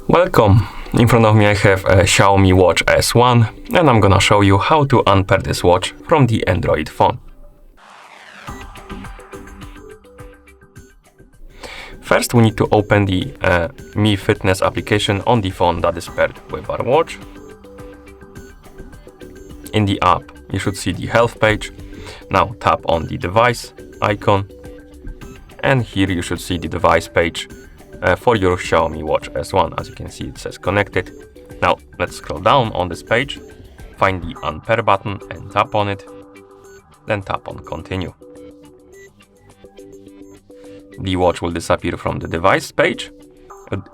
Welcome! In front of me I have a XIAOMI Watch S1 and I'm gonna show you how to unpair this watch from the Android phone. First we need to open the Mi Fitness application on the phone that is paired with our watch. In the app you should see the health page. Now tap on the device icon and here you should see the device page for your XIAOMI Watch S1. As you can see, it says connected. Now let's scroll down on this page, find the unpair button and tap on it, then tap on continue. The watch will disappear from the device page.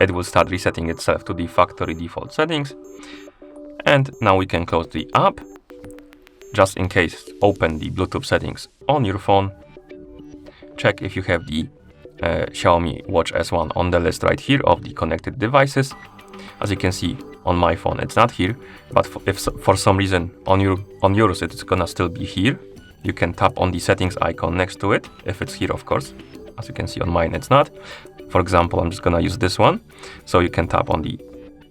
It will start resetting itself to the factory default settings. And now we can close the app. Just in case, open the Bluetooth settings on your phone. Check if you have the XIAOMI Watch S1 on the list right here of the connected devices. As you can see on my phone it's not here, but if for some reason on yours it's gonna still be here, you can tap on the settings icon next to it, if it's here of course. As you can see on mine it's not. For example, I'm just gonna use this one. So you can tap on the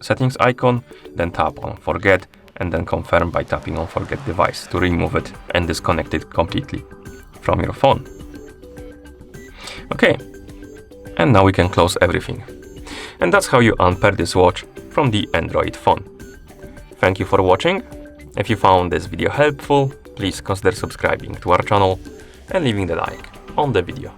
settings icon, then tap on forget, and then confirm by tapping on forget device to remove it and disconnect it completely from your phone. Okay. And now we can close everything. And that's how you unpair this watch from the Android phone. Thank you for watching. If you found this video helpful, please consider subscribing to our channel and leaving the like on the video.